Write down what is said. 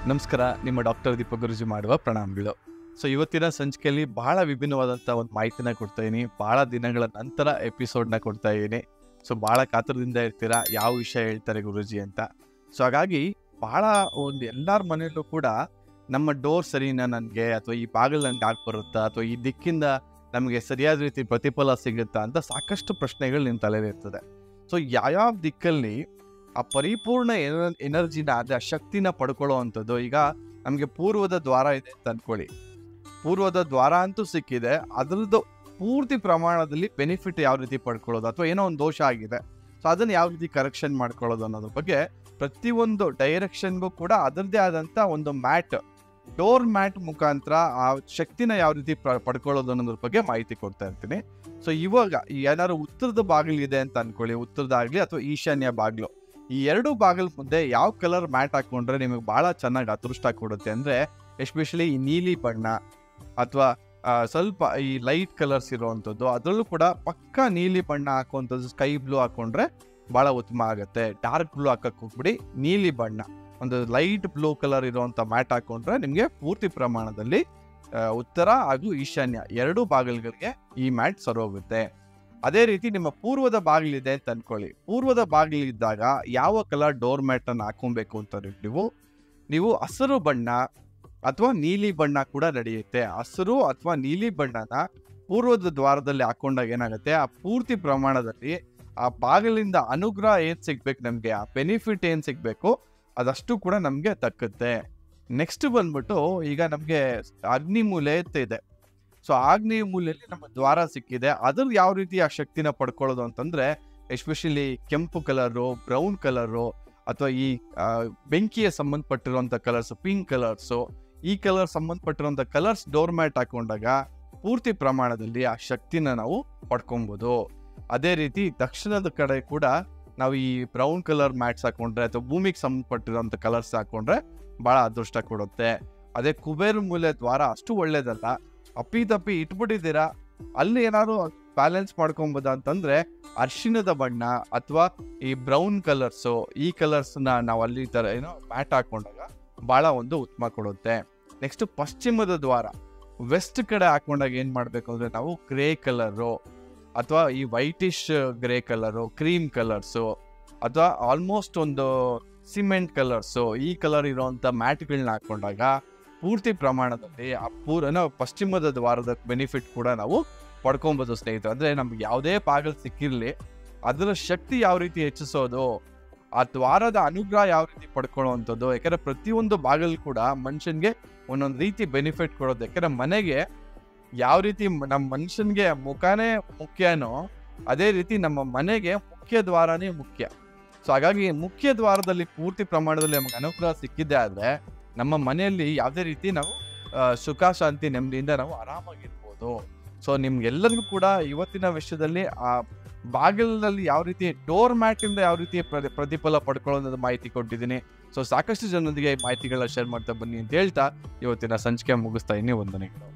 ನಮಸ್ಕಾರ. ನಿಮ್ಮ ಡಾಕ್ಟರ್ ದೀಪಕ್ ಗುರೂಜಿ ಮಾಡುವ ಪ್ರಣಾಮಗಳು. ಇವತ್ತಿನ ಸಂಚಿಕೆಯಲ್ಲಿ ಬಹಳ ವಿಭಿನ್ನವಾದಂಥ ಒಂದು ಮಾಹಿತಿನ ಕೊಡ್ತಾ ಇದೀನಿ. ಬಹಳ ದಿನಗಳ ನಂತರ ಎಪಿಸೋಡ್ನ ಕೊಡ್ತಾ ಇದ್ದೀನಿ. ಬಹಳ ಕಾತರದಿಂದ ಇರ್ತೀರಾ ಯಾವ ವಿಷಯ ಹೇಳ್ತಾರೆ ಗುರೂಜಿ ಅಂತ. ಹಾಗಾಗಿ ಬಹಳ ಒಂದು ಎಲ್ಲರ ಮನೆಯಲ್ಲೂ ಕೂಡ ನಮ್ಮ ಡೋರ್ ಸರಿನಾ ನನಗೆ, ಅಥವಾ ಈ ಬಾಗಿಲು ನನಗೆ ಹಾಕಿ ಬರುತ್ತಾ, ಅಥವಾ ಈ ದಿಕ್ಕಿಂದ ನಮಗೆ ಸರಿಯಾದ ರೀತಿ ಪ್ರತಿಫಲ ಸಿಗುತ್ತಾ ಅಂತ ಸಾಕಷ್ಟು ಪ್ರಶ್ನೆಗಳು ನಿಮ್ಮ ತಲೆಯಲ್ಲಿ ಇರ್ತದೆ. ಯಾವ್ಯಾವ ದಿಕ್ಕಲ್ಲಿ ಆ ಪರಿಪೂರ್ಣ ಎನರ್ಜಿನ, ಅಂದರೆ ಆ ಶಕ್ತಿನ ಪಡ್ಕೊಳ್ಳೋ ಅಂಥದ್ದು. ಈಗ ನಮಗೆ ಪೂರ್ವದ ದ್ವಾರ ಇದೆ ಅಂತ ಅಂದ್ಕೊಳ್ಳಿ. ಪೂರ್ವದ ದ್ವಾರ ಅಂತೂ ಸಿಕ್ಕಿದೆ, ಅದರದ್ದು ಪೂರ್ತಿ ಪ್ರಮಾಣದಲ್ಲಿ ಬೆನಿಫಿಟ್ ಯಾವ ರೀತಿ ಪಡ್ಕೊಳ್ಳೋದು, ಅಥವಾ ಏನೋ ಒಂದು ದೋಷ ಆಗಿದೆ, ಅದನ್ನು ಯಾವ ರೀತಿ ಕರೆಕ್ಷನ್ ಮಾಡ್ಕೊಳ್ಳೋದು ಅನ್ನೋದ್ರ ಬಗ್ಗೆ ಪ್ರತಿಯೊಂದು ಡೈರೆಕ್ಷನ್ಗೂ ಕೂಡ ಅದರದ್ದೇ ಆದಂಥ ಒಂದು ಮ್ಯಾಟ್, ಡೋರ್ ಮ್ಯಾಟ್ ಮುಖಾಂತರ ಆ ಶಕ್ತಿನ ಯಾವ ರೀತಿ ಪಡ್ಕೊಳ್ಳೋದು ಅನ್ನೋದ್ರ ಬಗ್ಗೆ ಮಾಹಿತಿ ಕೊಡ್ತಾ ಇರ್ತೀನಿ. ಇವಾಗ ಏನಾದ್ರು ಉತ್ತರದ ಬಾಗಿಲಿದೆ ಅಂತ ಅಂದ್ಕೊಳ್ಳಿ, ಉತ್ತರದಾಗಲಿ ಅಥವಾ ಈಶಾನ್ಯ ಬಾಗಿಲು, ಈ ಎರಡು ಬಾಗಿಲು ಮುಂದೆ ಯಾವ ಕಲರ್ ಮ್ಯಾಟ್ ಹಾಕೊಂಡ್ರೆ ನಿಮಗೆ ಭಾಳ ಚೆನ್ನಾಗಿ ಅದೃಷ್ಟ ಕೊಡುತ್ತೆ ಅಂದರೆ, ಎಸ್ಪೆಷಲಿ ಈ ನೀಲಿ ಬಣ್ಣ ಅಥವಾ ಸ್ವಲ್ಪ ಈ ಲೈಟ್ ಕಲರ್ಸ್ ಇರೋವಂಥದ್ದು, ಅದರಲ್ಲೂ ಕೂಡ ಪಕ್ಕಾ ನೀಲಿ ಬಣ್ಣ ಹಾಕುವಂಥದ್ದು, ಸ್ಕೈ ಬ್ಲೂ ಹಾಕೊಂಡ್ರೆ ಭಾಳ ಉತ್ತಮ ಆಗುತ್ತೆ. ಡಾರ್ಕ್ ಬ್ಲೂ ಹಾಕಕ್ಕೆ ಹೋಗ್ಬಿಡಿ, ನೀಲಿ ಬಣ್ಣ ಒಂದು ಲೈಟ್ ಬ್ಲೂ ಕಲರ್ ಇರುವಂಥ ಮ್ಯಾಟ್ ಹಾಕೊಂಡ್ರೆ ನಿಮಗೆ ಪೂರ್ತಿ ಪ್ರಮಾಣದಲ್ಲಿ ಉತ್ತರ ಹಾಗೂ ಈಶಾನ್ಯ ಎರಡೂ ಬಾಗಿಲುಗಳಿಗೆ ಈ ಮ್ಯಾಟ್ ಸರೋಗುತ್ತೆ. ಅದೇ ರೀತಿ ನಿಮ್ಮ ಪೂರ್ವದ ಬಾಗಿಲಿದೆ ಅಂತ ಅನ್ಕೊಳ್ಳಿ. ಪೂರ್ವದ ಬಾಗಿಲಿದ್ದಾಗ ಯಾವ ಕಲರ್ ಡೋರ್ ಮ್ಯಾಟ್ ಅನ್ನು ಹಾಕೊಬೇಕು ಅಂತ ನೀವು ಹಸಿರು ಬಣ್ಣ ಅಥವಾ ನೀಲಿ ಬಣ್ಣ ಕೂಡ ನಡೆಯುತ್ತೆ. ಹಸಿರು ಅಥವಾ ನೀಲಿ ಬಣ್ಣನ ಪೂರ್ವದ ದ್ವಾರದಲ್ಲಿ ಹಾಕೊಂಡಾಗ ಏನಾಗುತ್ತೆ, ಆ ಪೂರ್ತಿ ಪ್ರಮಾಣದಲ್ಲಿ ಆ ಬಾಗಿಲಿಂದ ಅನುಗ್ರಹ ಏನ್ ಸಿಗ್ಬೇಕು, ನಮಗೆ ಆ ಬೆನಿಫಿಟ್ ಏನ್ ಸಿಗ್ಬೇಕು ಅದಷ್ಟು ಕೂಡ ನಮಗೆ ದಕ್ಕುತ್ತೆ. ನೆಕ್ಸ್ಟ್ ಬಂದ್ಬಿಟ್ಟು, ಈಗ ನಮಗೆ ಅಗ್ನಿ ಮೂಲೆ ಅಂತ ಇದೆ. ಆಗ್ನೇಯ ಮೂಲೆಯಲ್ಲಿ ನಮ್ಮ ದ್ವಾರ ಸಿಕ್ಕಿದೆ, ಅದ್ರ ಯಾವ ರೀತಿ ಆ ಶಕ್ತಿನ ಪಡ್ಕೊಳ್ಳೋದು ಅಂತಂದ್ರೆ, ಎಸ್ಪೆಷಲಿ ಕೆಂಪು ಕಲರು, ಬ್ರೌನ್ ಕಲರು, ಅಥವಾ ಈ ಬೆಂಕಿಯ ಸಂಬಂಧಪಟ್ಟಿರುವಂಥ ಕಲರ್ಸ್, ಪಿಂಕ್ ಕಲರ್ಸು, ಈ ಕಲರ್ ಸಂಬಂಧಪಟ್ಟಿರುವಂಥ ಕಲರ್ಸ್ ಡೋರ್ ಮ್ಯಾಟ್ ಹಾಕೊಂಡಾಗ ಪೂರ್ತಿ ಪ್ರಮಾಣದಲ್ಲಿ ಆ ಶಕ್ತಿನ ನಾವು ಪಡ್ಕೊಬೋದು. ಅದೇ ರೀತಿ ದಕ್ಷಿಣದ ಕಡೆ ಕೂಡ ನಾವು ಈ ಬ್ರೌನ್ ಕಲರ್ ಮ್ಯಾಟ್ಸ್ ಹಾಕೊಂಡ್ರೆ, ಅಥವಾ ಭೂಮಿಗೆ ಸಂಬಂಧಪಟ್ಟಿರುವಂಥ ಕಲರ್ಸ್ ಹಾಕೊಂಡ್ರೆ ಭಾಳ ಅದೃಷ್ಟ ಕೊಡುತ್ತೆ. ಅದೇ ಕುಬೇರ ಮೂಲೆ ದ್ವಾರ ಅಷ್ಟು ಒಳ್ಳೇದಲ್ಲ, ಅಪ್ಪಿ ಇಟ್ಬಿಟ್ಟಿದ್ದೀರಾ, ಅಲ್ಲಿ ಏನಾದ್ರು ಬ್ಯಾಲೆನ್ಸ್ ಮಾಡ್ಕೊಬೋದ ಅಂತಂದ್ರೆ ಅರ್ಶಿಣದ ಬಣ್ಣ ಅಥವಾ ಈ ಬ್ರೌನ್ ಕಲರ್ಸು, ಈ ಕಲರ್ಸ್ನ ನಾವು ಅಲ್ಲಿ ತರ ಏನೋ ಮ್ಯಾಟ್ ಹಾಕೊಂಡಾಗ ಬಹಳ ಒಂದು ಉತ್ತಮ ಕೊಡುತ್ತೆ. ನೆಕ್ಸ್ಟ್ ಪಶ್ಚಿಮದ ದ್ವಾರ, ವೆಸ್ಟ್ ಕಡೆ ಹಾಕೊಂಡಾಗ ಏನ್ ಮಾಡ್ಬೇಕು ಅಂದ್ರೆ, ನಾವು ಗ್ರೇ ಕಲರು ಅಥವಾ ಈ whitish grey colour, cream colours, ಅಥವಾ ಆಲ್ಮೋಸ್ಟ್ ಒಂದು ಸಿಮೆಂಟ್ ಕಲರ್ಸು, ಈ ಕಲರ್ ಇರೋಂಥ ಮ್ಯಾಟ್ಗಳನ್ನ ಹಾಕೊಂಡಾಗ ಪೂರ್ತಿ ಪ್ರಮಾಣದಲ್ಲಿ ಆ ಪಶ್ಚಿಮದ ದ್ವಾರದ ಬೆನಿಫಿಟ್ ಕೂಡ ನಾವು ಪಡ್ಕೊಬೋದು ಸ್ನೇಹಿತರೆ. ಅಂದರೆ ನಮ್ಗೆ ಯಾವುದೇ ಬಾಗಿಲು ಸಿಕ್ಕಿರಲಿ, ಅದರ ಶಕ್ತಿ ಯಾವ ರೀತಿ ಹೆಚ್ಚಿಸೋದು, ಆ ದ್ವಾರದ ಅನುಗ್ರಹ ಯಾವ ರೀತಿ ಪಡ್ಕೊಳ್ಳೋವಂಥದ್ದು. ಯಾಕಂದರೆ ಪ್ರತಿಯೊಂದು ಬಾಗಿಲು ಕೂಡ ಮನುಷ್ಯನಿಗೆ ಒಂದೊಂದು ರೀತಿ ಬೆನಿಫಿಟ್ ಕೊಡೋದು. ಯಾಕಂದರೆ ಮನೆಗೆ ಯಾವ ರೀತಿ ನಮ್ಮ ಮನುಷ್ಯನಿಗೆ ಮುಖನೇ ಮುಖ್ಯನೋ, ಅದೇ ರೀತಿ ನಮ್ಮ ಮನೆಗೆ ಮುಖ್ಯ ದ್ವಾರನೇ ಮುಖ್ಯ. ಹಾಗಾಗಿ ಮುಖ್ಯ ದ್ವಾರದಲ್ಲಿ ಪೂರ್ತಿ ಪ್ರಮಾಣದಲ್ಲಿ ನಮಗೆ ಅನುಗ್ರಹ ಸಿಕ್ಕಿದೆ ಆದರೆ ನಮ್ಮ ಮನೆಯಲ್ಲಿ ಯಾವುದೇ ರೀತಿ ನಾವು ಸುಖ ಶಾಂತಿ ನೆಮ್ಮದಿಯಿಂದ ನಾವು ಆರಾಮಾಗಿರ್ಬೋದು. ನಿಮ್ಗೆಲ್ಲರಿಗೂ ಕೂಡ ಇವತ್ತಿನ ವಿಷಯದಲ್ಲಿ ಆ ಬಾಗಿಲಿನಲ್ಲಿ ಯಾವ ರೀತಿ ಡೋರ್ ಮ್ಯಾಟ್ ಇಂದ ಯಾವ ರೀತಿ ಪ್ರತಿಫಲ ಪಡ್ಕೊಳ್ಳೋದು ಮಾಹಿತಿ ಕೊಟ್ಟಿದ್ದೀನಿ. ಸಾಕಷ್ಟು ಜನರೊಂದಿಗೆ ಮಾಹಿತಿಗಳನ್ನ ಶೇರ್ ಮಾಡ್ತಾ ಬನ್ನಿ ಅಂತ ಹೇಳ್ತಾ ಇವತ್ತಿನ ಸಂಚಿಕೆ ಮುಗಿಸ್ತಾ ಇದ್ದೀನಿ. ವಂದನೆಗಳು.